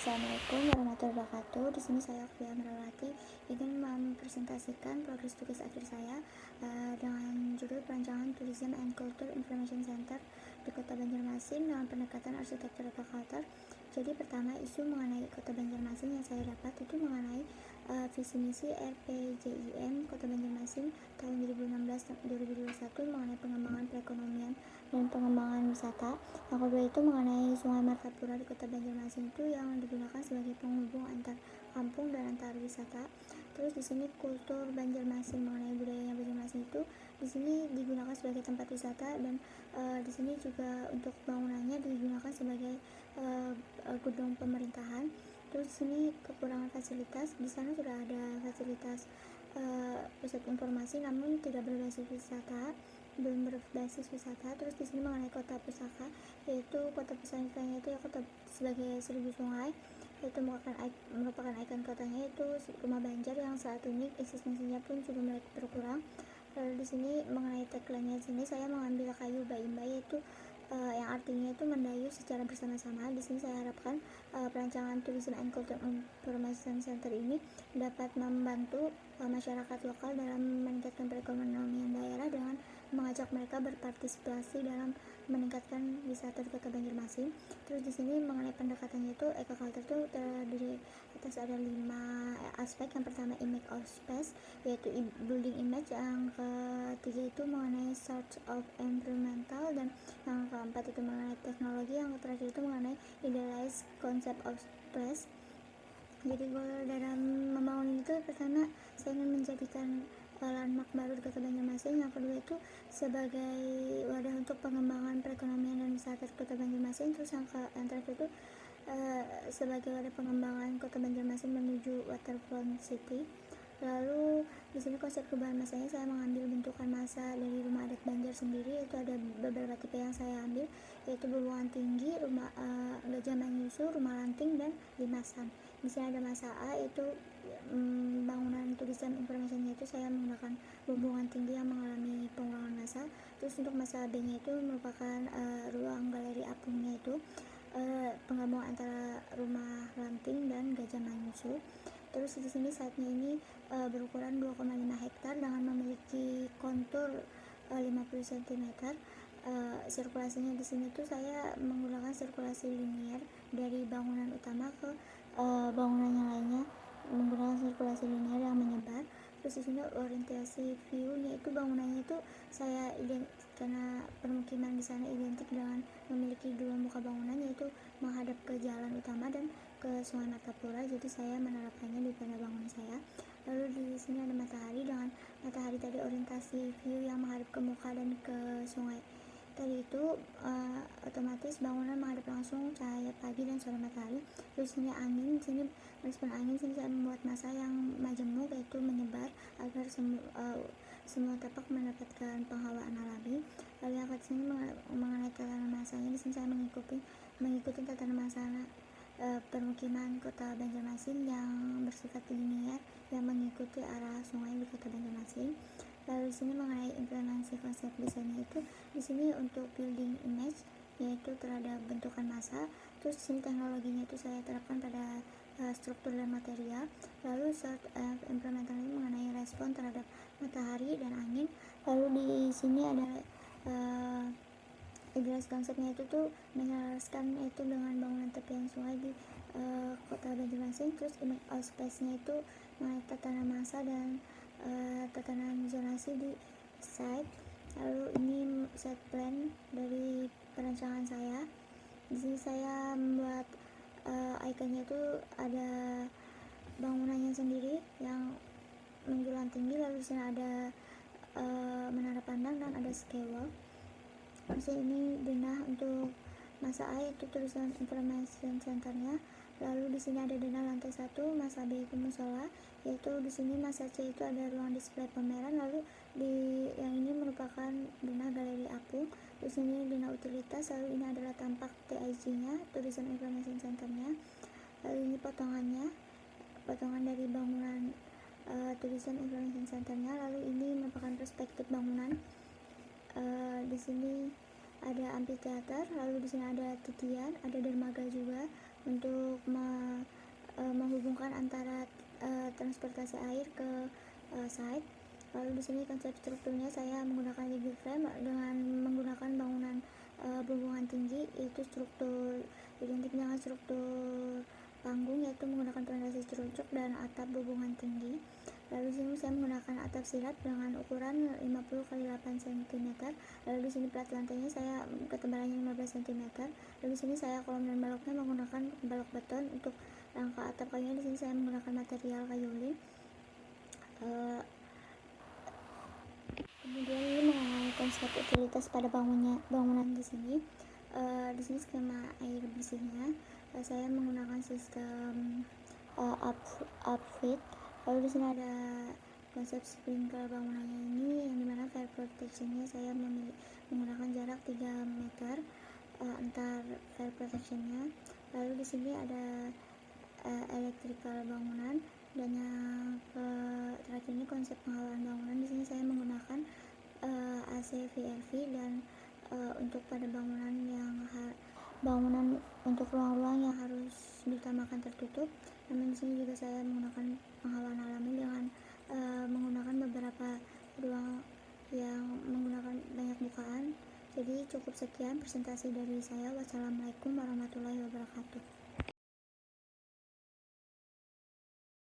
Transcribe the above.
Assalamualaikum warahmatullahi wabarakatuh. Di sini saya Okvia Merawati ingin mempresentasikan progres tugas akhir saya dengan judul Perancangan Tourism and Culture Information Center di Kota Banjarmasin dengan pendekatan arsitektur Eka-Culture. Jadi pertama, isu mengenai Kota Banjarmasin yang saya dapat itu mengenai visi misi RPJIM Kota Banjarmasin tahun 2016-2021 mengenai pengembangan perekonomian dan pengembangan wisata. Yang kedua itu mengenai Sungai Martapura di Kota Banjarmasin itu yang digunakan sebagai penghubung antar kampung dan antar wisata. Terus di sini kultur Banjarmasin mengenai budayanya Banjarmasin itu di sini digunakan sebagai tempat wisata dan di sini juga untuk bangunannya digunakan sebagai gedung pemerintahan. Terus di sini kekurangan fasilitas, di sana sudah ada fasilitas pusat informasi namun tidak berbasis wisata, belum berbasis wisata. Terus di sini mengenai kota pusaka, yaitu kota pusakanya itu ya kota sebagai 1000 sungai, yaitu merupakan ikon kotanya itu rumah Banjar yang saat ini eksistensinya pun sudah mulai berkurang. Lalu di sini mengenai tagline-nya sini saya mengambil kayu Baimba, yaitu yang artinya itu mendayu secara bersama-sama. Di sini saya harapkan perancangan Tourism and Culture Information Center ini dapat membantu masyarakat lokal dalam meningkatkan perekonomian daerah dengan mengajak mereka berpartisipasi dalam meningkatkan wisata di Kota Banjarmasin. Terus di sini mengenai pendekatannya itu Eka-Culture itu terdiri atas ada 5 aspek. Yang pertama image of space, yaitu building image. Yang ketiga itu mengenai search of environmental, dan yang keempat itu mengenai teknologi. Yang terakhir itu mengenai idealize concept of place. Jadi goal dalam membangun itu pertama saya ingin menjadikan landmark baru di Kota Banjarmasin. Yang kedua itu sebagai wadah untuk pengembangan perekonomian dan wisata di Kota Banjarmasin. Terus yang terakhir itu sebagai wadah pengembangan Kota Banjarmasin menuju waterfront city. Lalu di sini konsep perubahan masanya saya mengambil bentukan masa dari rumah adat Banjar sendiri, itu ada beberapa tipe yang saya ambil, yaitu berhubungan tinggi, rumah Gajah Manyusu, rumah lanting, dan limasan. Di sini ada masa A, yaitu bangunan tulisan informasinya itu saya menggunakan berhubungan tinggi yang mengalami pengurangan masa. Terus untuk masa B nya itu merupakan ruang galeri apungnya itu penggabungan antara rumah lanting dan Gajah Manyusu. Terus di sini saatnya ini berukuran 2,5 hektar dengan memiliki kontur 50 cm. Sirkulasinya di sini tuh saya menggunakan sirkulasi linier dari bangunan utama ke bangunan yang lainnya, menggunakan sirkulasi linier yang menyebar. Terus di sini orientasi view-nya itu bangunannya itu saya karena permukiman di sana identik dengan memiliki dua muka bangunan, yaitu menghadap ke jalan utama dan ke Sungai Martapura, jadi saya menerapkannya di pada bangunan saya. Lalu di sini ada matahari, dengan matahari tadi orientasi view yang menghadap ke muka dan ke sungai tadi itu otomatis bangunan menghadap langsung cahaya pagi dan sore matahari. Terus sini angin, sini respon angin, sini saya membuat masa yang majemuk, yaitu menyebar agar semua tapak mendapatkan penghawaan alami. Lalu yang sini mengenai tatanan masanya, di sini saya mengikuti tatanan masa permukiman Kota Banjarmasin yang bersifat linier yang mengikuti arah sungai di Kota Banjarmasin. Lalu di sini mengenai implementasi konsep desainnya itu di sini untuk building image, yaitu terhadap bentukan massa. Terus di sini teknologinya itu saya terapkan pada struktur dan material. Lalu implementasi mengenai respon terhadap matahari dan angin. Lalu di sini ada jelas konsepnya itu tuh menyelaraskan itu dengan bangunan tepian sungai di Kota Banjarmasin. Terus image of space-nya itu mengenai tatanan massa dan tatanan zonasi di site. Lalu ini set plan dari perancangan saya. Di sini saya membuat ikonnya itu ada bangunannya sendiri yang menjulang tinggi. Lalu di sini ada menara pandang dan ada skywalk. Terus ini denah untuk masa A, yaitu tulisan information centernya. Lalu di sini ada denah lantai 1, masa B itu musola, yaitu di sini masa C itu ada ruang display pameran. Lalu di yang ini merupakan denah galeri apung. Di sini denah utilitas. Lalu ini adalah tampak TIG-nya, tulisan information centernya. Lalu ini potongan dari bangunan tulisan information centernya. Lalu ini merupakan perspektif bangunan. Di sini ada amphitheater, lalu di sini ada titian, ada dermaga juga untuk transportasi air ke site. Lalu di sini konsep strukturnya saya menggunakan Legal Frame dengan menggunakan bangunan berhubungan tinggi, yaitu struktur identik dengan struktur panggung, yaitu menggunakan pondasi cerucuk dan atap berhubungan tinggi. Lalu di sini saya menggunakan atap silat dengan ukuran 50 x 8 cm. Lalu di sini plat lantainya saya ketebalannya 15 cm. Lalu di sini saya kolom dan baloknya menggunakan balok beton. Untuk rangka atap kayunya di sini saya menggunakan material kayu lin. Kemudian ini mengenai konsep utilitas pada bangunan di sini. Di sini skema air bersihnya saya menggunakan sistem upfit. Lalu di sini ada konsep sprinkler bangunannya ini, yang dimana fire protectionnya saya menggunakan jarak 3 meter antar fire protectionnya. Lalu di sini ada electrical bangunan, dan yang terakhir ini konsep penghawaan bangunan. Di sini saya menggunakan AC VRV, dan untuk pada bangunan untuk ruang-ruang yang harus diutamakan tertutup. Namun di sini juga saya menggunakan penghawaan alami dengan menggunakan beberapa ruang yang menggunakan banyak bukaan. Jadi cukup sekian presentasi dari saya. Wassalamualaikum warahmatullahi wabarakatuh.